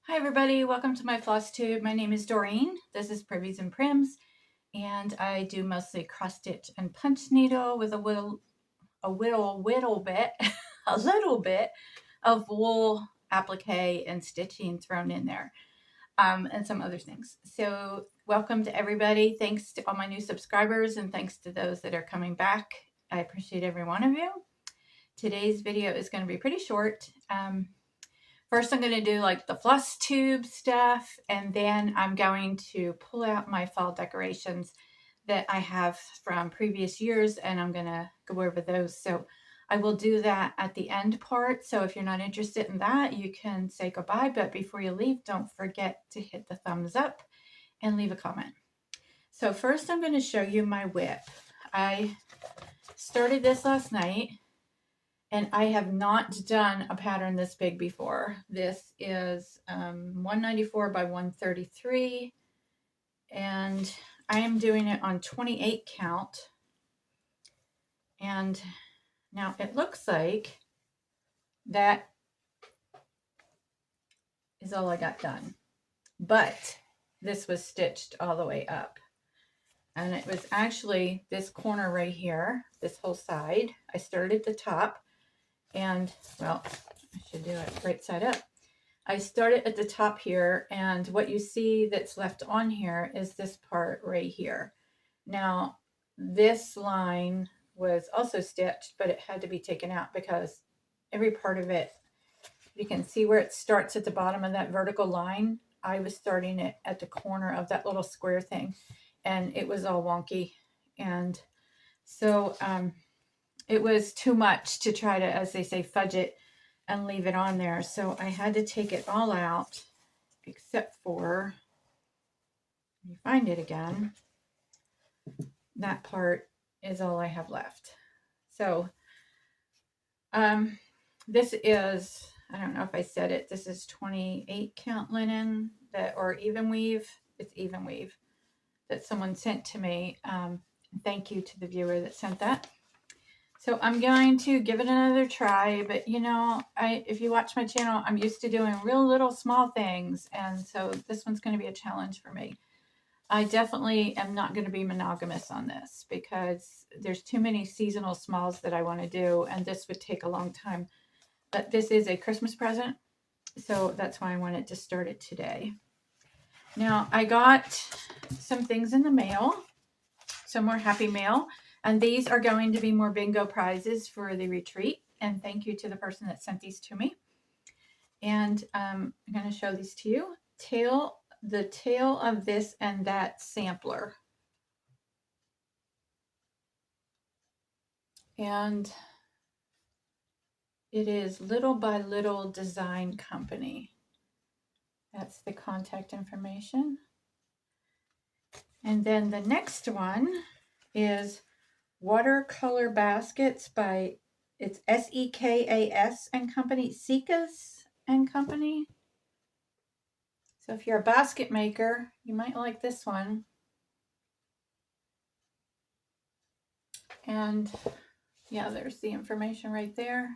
Hi everybody, welcome to my floss tube. My name is Doreen. This is Privies and Prims, and I do mostly cross stitch and punch needle with a little bit, a little bit of wool applique and stitching thrown in there, and some other things. So welcome to everybody. Thanks to all my new subscribers and thanks to those that are coming back. I appreciate every one of you. Today's video is going to be pretty short. First, I'm going to do like the floss tube stuff, and then I'm going to pull out my fall decorations that I have from previous years, and I'm going to go over those. So I will do that at the end part. So if you're not interested in that, you can say goodbye. But before you leave, don't forget to hit the thumbs up and leave a comment. So first, I'm going to show you my whip. I started this last night. And I have not done a pattern this big before. This is 194 by 133. And I am doing it on 28 count. And now it looks like that is all I got done. But this was stitched all the way up. And it was actually this corner right here, this whole side. I started at the top. And, well, I should do it right side up. I started at the top here, and what you see that's left on here is this part right here. Now, this line was also stitched, but it had to be taken out because every part of it, you can see where it starts at the bottom of that vertical line. I was starting it at the corner of that little square thing, and it was all wonky. And so, it was too much to try to, as they say, fudge it and leave it on there. So I had to take it all out, except for, let me find it again, that part is all I have left. So this is, I don't know if I said it, this is 28 count linen, or even weave. It's even weave that someone sent to me. Thank you to the viewer that sent that. So I'm going to give it another try, but you know, if you watch my channel, I'm used to doing real little small things, and so this one's going to be a challenge for me. I definitely am not going to be monogamous on this because there's too many seasonal smalls that I want to do, and this would take a long time. But this is a Christmas present, so that's why I wanted to start it today. Now, I got some things in the mail, some more happy mail. And these are going to be more bingo prizes for the retreat. And thank you to the person that sent these to me. And I'm going to show these to you. The tail of this and that sampler. And it is Little by Little Design Company. That's the contact information. And then the next one is Watercolor Baskets by, it's SEKAS and Company, Sekas and Company. So if you're a basket maker, you might like this one. And yeah, there's the information right there.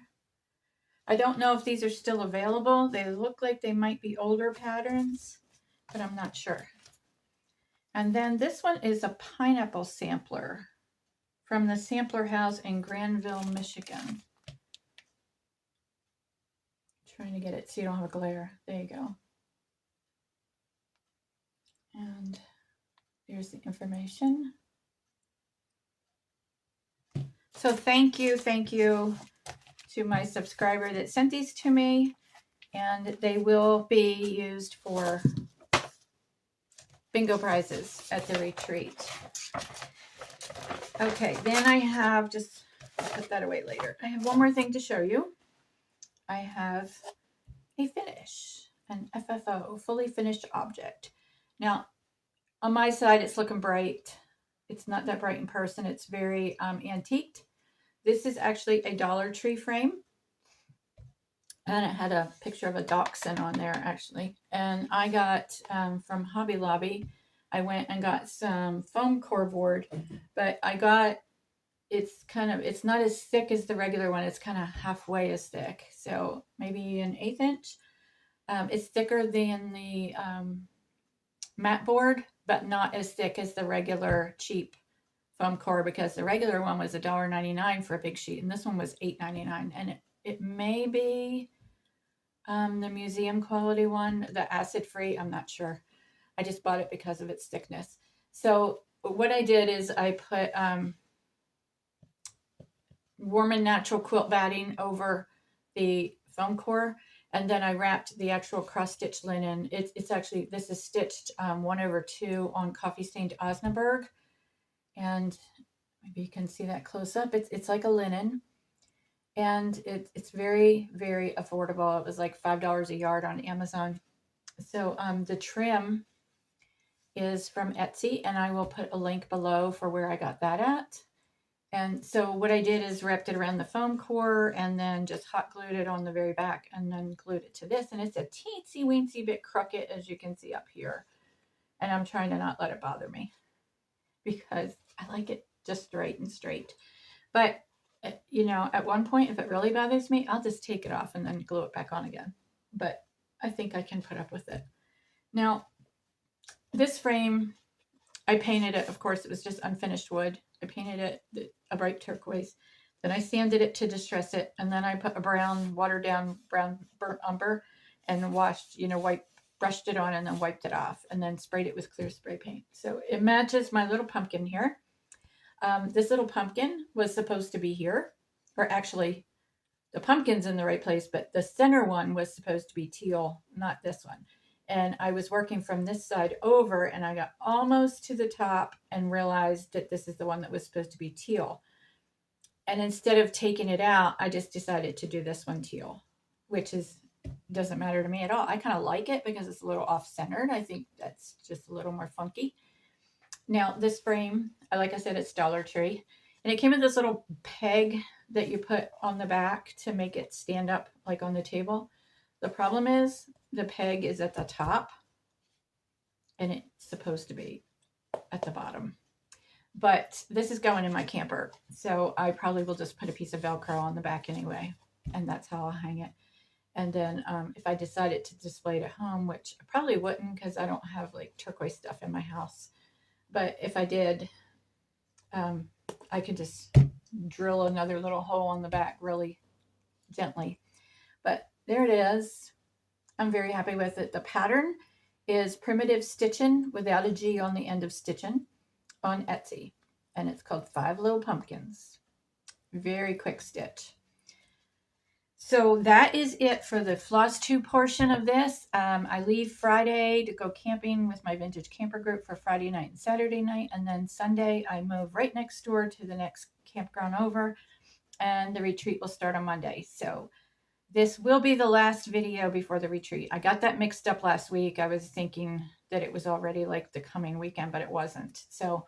I don't know if these are still available. They look like they might be older patterns, but I'm not sure. And then this one is a pineapple sampler from the Sampler House in Granville, Michigan. Trying to get it so you don't have a glare. There you go. And there's the information. So thank you to my subscriber that sent these to me, and they will be used for bingo prizes at the retreat. Okay, then I have, just put that away later. I have one more thing to show you. I have a finish, an FFO, fully finished object. Now, on my side, it's looking bright. It's not that bright in person. It's very antiqued. This is actually a Dollar Tree frame. And it had a picture of a dachshund on there, actually. And I got from Hobby Lobby, I went and got some foam core board, but I got, it's not as thick as the regular one. It's kind of halfway as thick. So maybe an 1/8 inch. It's thicker than the mat board, but not as thick as the regular cheap foam core, because the regular one was $1.99 for a big sheet, and this one was $8.99. And it may be the museum quality one, the acid free. I'm not sure. I just bought it because of its thickness. So what I did is I put warm and natural quilt batting over the foam core, and then I wrapped the actual cross stitch linen. It's actually, this is stitched 1/2 on coffee stained Osnaburg, and maybe you can see that close up. It's like a linen, and it's very, very affordable. It was like $5 a yard on Amazon. So the trim is from Etsy, and I will put a link below for where I got that at. And so what I did is wrapped it around the foam core and then just hot glued it on the very back and then glued it to this. And it's a teensy weensy bit crooked, as you can see up here. And I'm trying to not let it bother me because I like it just straight and straight. But, you know, at one point, if it really bothers me, I'll just take it off and then glue it back on again. But I think I can put up with it. Now, this frame, I painted it. Of course, it was just unfinished wood. I painted it a bright turquoise. Then I sanded it to distress it. And then I put a brown, watered down brown burnt umber and washed, brushed it on and then wiped it off. And then sprayed it with clear spray paint. So it matches my little pumpkin here. This little pumpkin was supposed to be here. Or actually, the pumpkin's in the right place, but the center one was supposed to be teal, not this one. And I was working from this side over, and I got almost to the top and realized that this is the one that was supposed to be teal. And instead of taking it out, I just decided to do this one teal, which doesn't matter to me at all. I kind of like it because it's a little off-centered. I think that's just a little more funky. Now, this frame, like I said, it's Dollar Tree. And it came with this little peg that you put on the back to make it stand up like on the table. The problem is the peg is at the top and it's supposed to be at the bottom. But this is going in my camper, so I probably will just put a piece of Velcro on the back anyway, and that's how I'll hang it. And then if I decided to display it at home, which I probably wouldn't because I don't have like turquoise stuff in my house, but if I did, I could just drill another little hole on the back really gently. But there it is. I'm very happy with it. The pattern is Primitive Stitching without a G on the end of stitching on Etsy. And it's called 5 Little Pumpkins. Very quick stitch. So that is it for the floss tube portion of this. I leave Friday to go camping with my vintage camper group for Friday night and Saturday night. And then Sunday, I move right next door to the next campground over. And the retreat will start on Monday. So this will be the last video before the retreat. I got that mixed up last week. I was thinking that it was already like the coming weekend, but it wasn't. So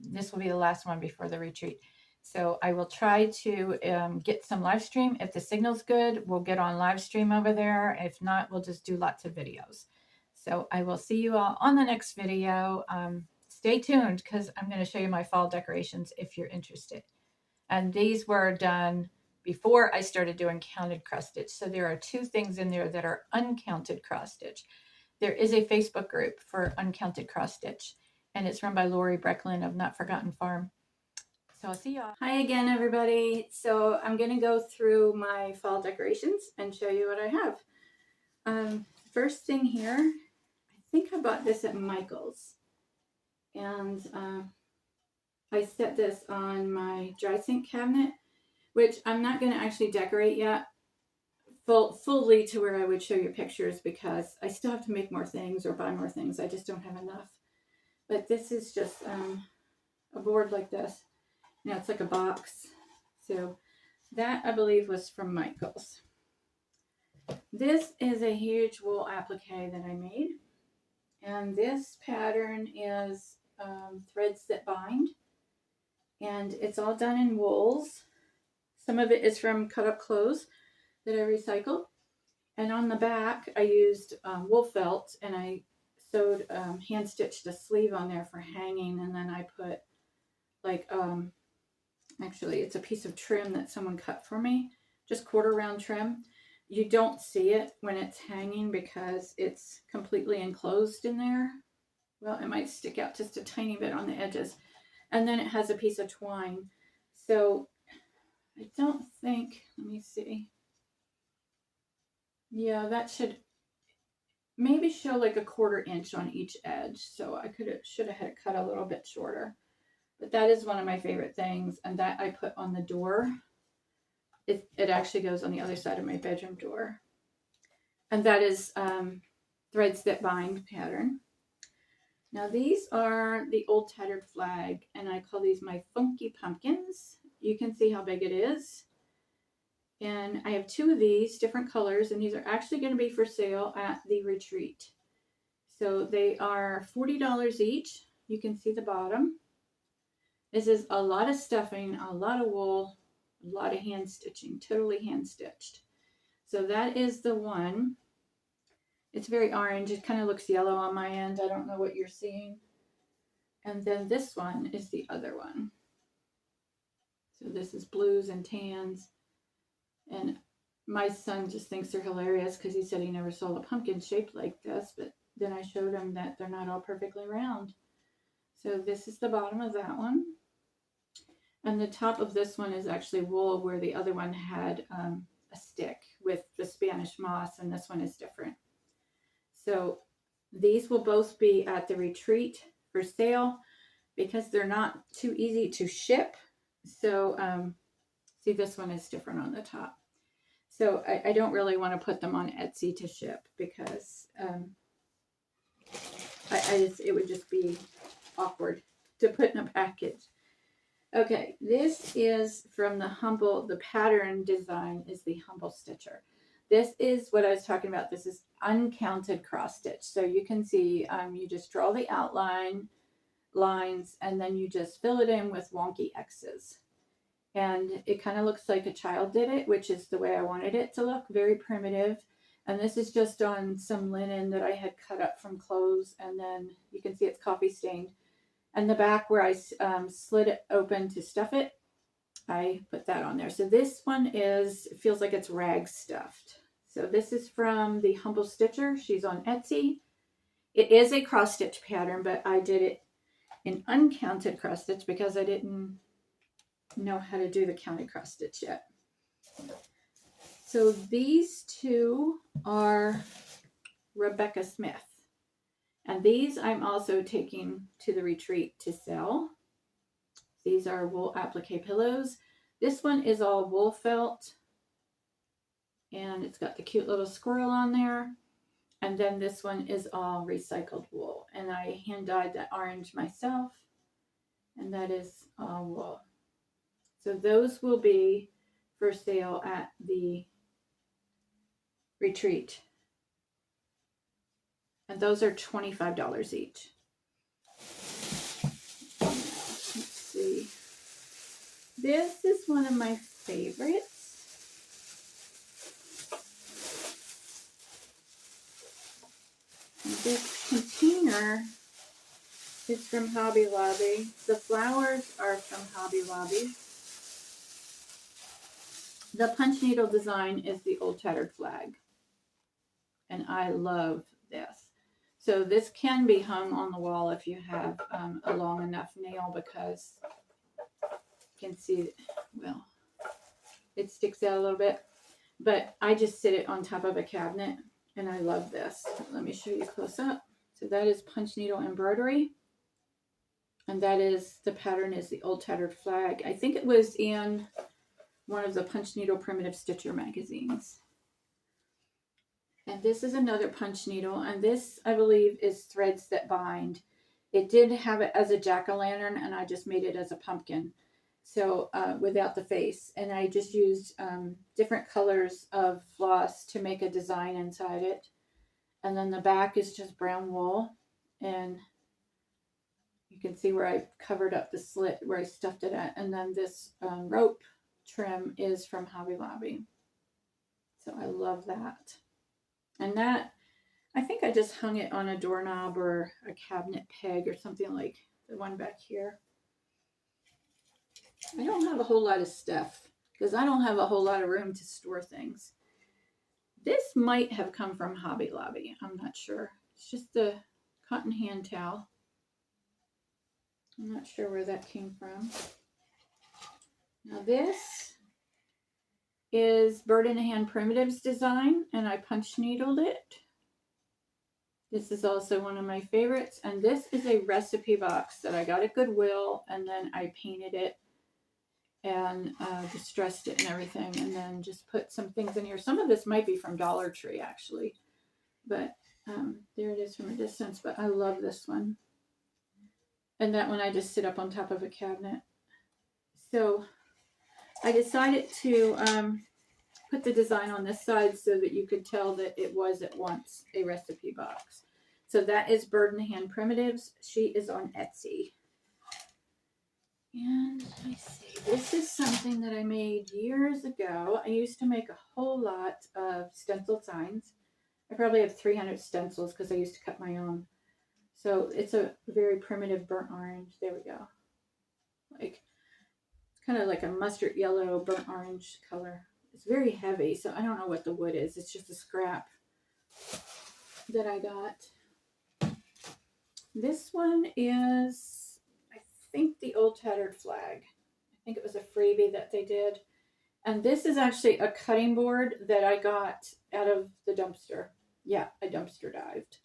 this will be the last one before the retreat. So I will try to get some live stream. If the signal's good, we'll get on live stream over there. If not, we'll just do lots of videos. So I will see you all on the next video. Stay tuned because I'm going to show you my fall decorations if you're interested. And these were done before I started doing counted cross stitch. So there are 2 things in there that are uncounted cross stitch. There is a Facebook group for uncounted cross stitch, and it's run by Lori Brecklin of Not Forgotten Farm. So I'll see y'all. Hi again, everybody. So I'm going to go through my fall decorations and show you what I have. First thing here, I think I bought this at Michael's. And I set this on my dry sink cabinet, which I'm not going to actually decorate yet fully to where I would show you pictures because I still have to make more things or buy more things. I just don't have enough. But this is just a board like this. Now it's like a box. So that I believe was from Michael's. This is a huge wool applique that I made. And this pattern is threads that bind. And it's all done in wools. Some of it is from cut up clothes that I recycled. And on the back, I used wool felt and I sewed, hand stitched a sleeve on there for hanging. And then I put like, actually it's a piece of trim that someone cut for me, just quarter round trim. you don't see it when it's hanging because it's completely enclosed in there. Well, it might stick out just a tiny bit on the edges. And then it has a piece of twine. So I don't think, let me see. Yeah, that should maybe show like a 1/4 inch on each edge. So I should have had it cut a little bit shorter. But that is one of my favorite things. And that I put on the door. It actually goes on the other side of my bedroom door. And that is Threads That Bind pattern. Now these are the Old Tattered Flag, and I call these my funky pumpkins. You can see how big it is. And I have 2 of these different colors, and these are actually going to be for sale at the retreat. So they are $40 each. You can see the bottom. This is a lot of stuffing, a lot of wool, a lot of hand stitching, totally hand stitched. So that is the one. It's very orange. It kind of looks yellow on my end. I don't know what you're seeing. And then this one is the other one. So this is blues and tans. And my son just thinks they're hilarious because he said he never saw a pumpkin shaped like this. But then I showed him that they're not all perfectly round. So this is the bottom of that one. And the top of this one is actually wool, where the other one had a stick with the Spanish moss, and this one is different. So these will both be at the retreat for sale because they're not too easy to ship. So see, this one is different on the top. So I don't really want to put them on Etsy to ship because it would just be awkward to put in a package. Okay, this is from the pattern design is the Humble Stitcher. This is what I was talking about. This is uncounted cross stitch. So you can see you just draw the outline lines and then you just fill it in with wonky X's. And it kind of looks like a child did it, which is the way I wanted it to look, very primitive. And this is just on some linen that I had cut up from clothes. And then you can see it's coffee stained. And the back where I slid it open to stuff it, I put that on there. So this one feels like it's rag stuffed. So this is from the Humble Stitcher. She's on Etsy. It is a cross stitch pattern, but I did it in uncounted cross stitch because I didn't know how to do the counted cross stitch yet. So these 2 are Rebecca Smith. And these I'm also taking to the retreat to sell. These are wool applique pillows. This one is all wool felt. And it's got the cute little squirrel on there. And then this one is all recycled wool. And I hand dyed that orange myself. And that is all wool. So those will be for sale at the retreat. And those are $25 each. Let's see. This is one of my favorites. And this container is from Hobby Lobby. The flowers are from Hobby Lobby. The punch needle design is the Old Tattered Flag. And I love this. So this can be hung on the wall if you have a long enough nail because you can see, well, it sticks out a little bit. But I just sit it on top of a cabinet and I love this. Let me show you close up. So that is punch needle embroidery. And that is, the pattern is the Old Tattered Flag. I think it was in one of the Punch Needle Primitive Stitcher magazines. And this is another punch needle, and this, I believe, is Threads That Bind. It did have it as a jack-o'-lantern, and I just made it as a pumpkin, so without the face. And I just used different colors of floss to make a design inside it. And then the back is just brown wool, and you can see where I covered up the slit where I stuffed it at. And then this rope trim is from Hobby Lobby. So I love that. And that, I think I just hung it on a doorknob or a cabinet peg or something like the one back here. I don't have a whole lot of stuff because I don't have a whole lot of room to store things. This might have come from Hobby Lobby. I'm not sure. It's just a cotton hand towel. I'm not sure where that came from. Now this is Bird in the Hand Primitives design, and I punch needled it. This is also one of my favorites, and this is a recipe box that I got at Goodwill, and then I painted it and distressed it and everything, and then just put some things in here. Some of this might be from Dollar Tree, actually, but there it is from a distance, but I love this one. And that one I just sit up on top of a cabinet. So I decided to put the design on this side so that you could tell that it was at once a recipe box. So that is Bird in the Hand Primitives. She is on Etsy. And let me see, this is something that I made years ago. I used to make a whole lot of stencil signs. I probably have 300 stencils because I used to cut my own. So it's a very primitive burnt orange. There we go. Like, it's kind of like a mustard yellow burnt orange color. It's very heavy, so I don't know what the wood is. It's just a scrap that I got. This one is, I think, the Old Tattered Flag. I think it was a freebie that they did. And this is actually a cutting board that I got out of the dumpster. Yeah, I dumpster dived.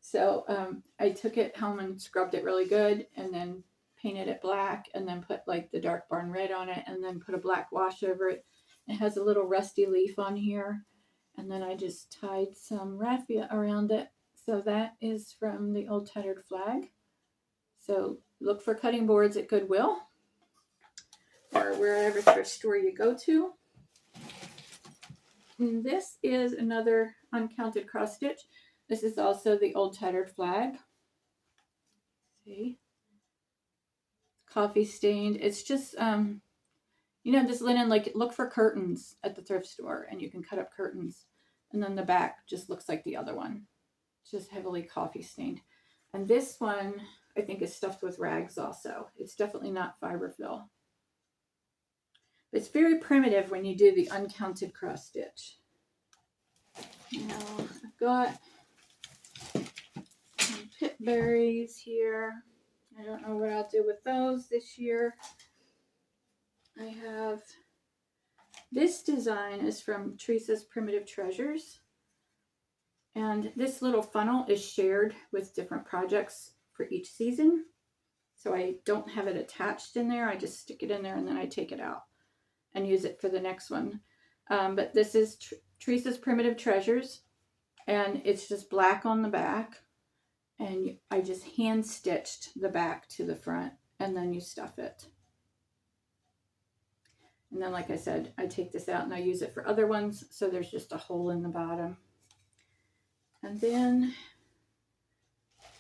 So I took it home and scrubbed it really good, and then painted it black, and then put like the dark barn red on it, and then put a black wash over it. It has a little rusty leaf on here, and then I just tied some raffia around it. So that is from the Old Tattered Flag. So look for cutting boards at Goodwill or wherever thrift store you go to. And this is another uncounted cross stitch. This is also the Old Tattered Flag. See? Coffee stained. It's just, you know, this linen, like, look for curtains at the thrift store, and you can cut up curtains. And then the back just looks like the other one. It's just heavily coffee stained. And this one, I think, is stuffed with rags also. It's definitely not fiberfill. It's very primitive when you do the uncounted cross stitch. Now, I've got some pip berries here. I don't know what I'll do with those this year. I have, this design is from Teresa's Primitive Treasures. And this little funnel is shared with different projects for each season. So I don't have it attached in there. I just stick it in there and then I take it out and use it for the next one. But this is Teresa's Primitive Treasures, and it's just black on the back. And I just hand stitched the back to the front, and then you stuff it. And then, like I said, I take this out and I use it for other ones, so there's just a hole in the bottom. And then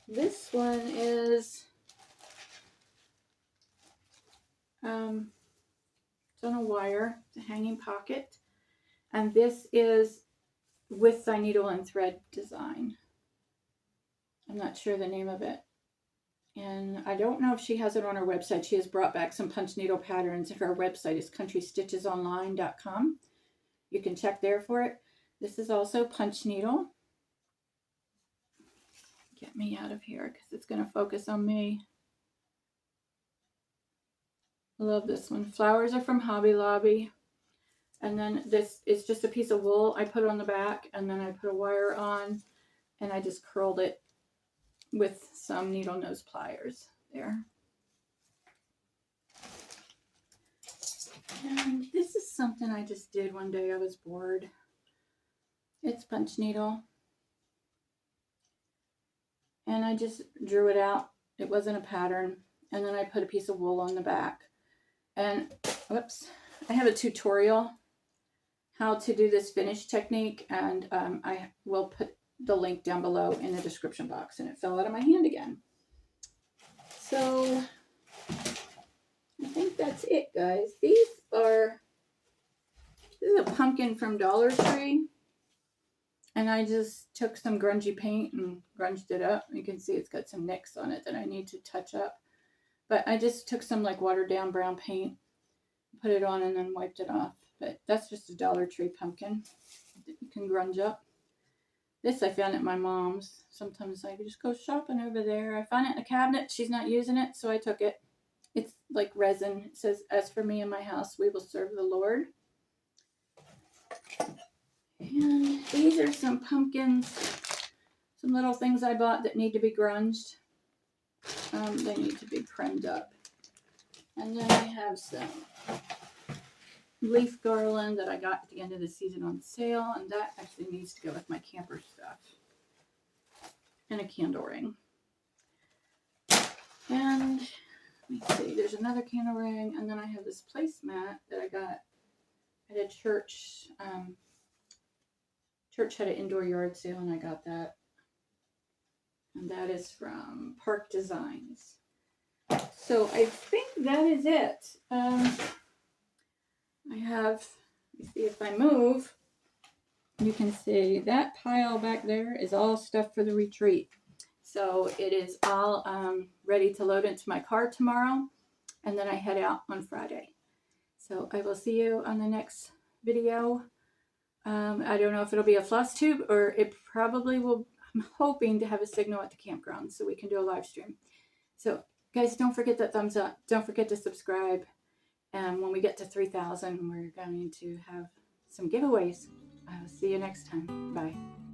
this one is it's on a wire, it's a hanging pocket. And this is with thy needle and thread design. I'm not sure the name of it. And I don't know if she has it on her website. She has brought back some punch needle patterns. Her website is countrystitchesonline.com. You can check there for it. This is also punch needle. Get me out of here because it's going to focus on me. I love this one. Flowers are from Hobby Lobby. And then this is just a piece of wool I put on the back, and then I put a wire on, and I just curled it with some needle nose pliers there. And this is something I just did one day. I was bored. It's punch needle. And I just drew it out. It wasn't a pattern. And then I put a piece of wool on the back. And, whoops, I have a tutorial how to do this finish technique. And I will put the link down below in the description box. And it fell out of my hand again. So, I think that's it, guys. This is a pumpkin from Dollar Tree. And I just took some grungy paint and grunged it up. You can see it's got some nicks on it that I need to touch up. But I just took some like watered down brown paint, put it on, and then wiped it off. But that's just a Dollar Tree pumpkin. that you can grunge up. This I found at my mom's. Sometimes I just go shopping over there. I found it in a cabinet. She's not using it, so I took it. It's like resin. It says, "As for me and my house, we will serve the Lord." And these are some pumpkins. Some little things I bought that need to be grunged. They need to be primed up. And then I have some leaf garland that I got at the end of the season on sale, and that actually needs to go with my camper stuff. And a candle ring. And let me see, there's another candle ring, and then I have this placemat that I got at a church. Church had an indoor yard sale, and I got that. And that is from Park Designs. So I think that is it. I have, let me see if I move, you can see that pile back there is all stuff for the retreat. So it is all ready to load into my car tomorrow, and then I head out on Friday. So I will see you on the next video. I don't know if it'll be a floss tube, or it probably will. I'm hoping to have a signal at the campground so we can do a live stream. So guys, don't forget that thumbs up. Don't forget to subscribe. And when we get to 3,000, we're going to have some giveaways. I will see you next time. Bye.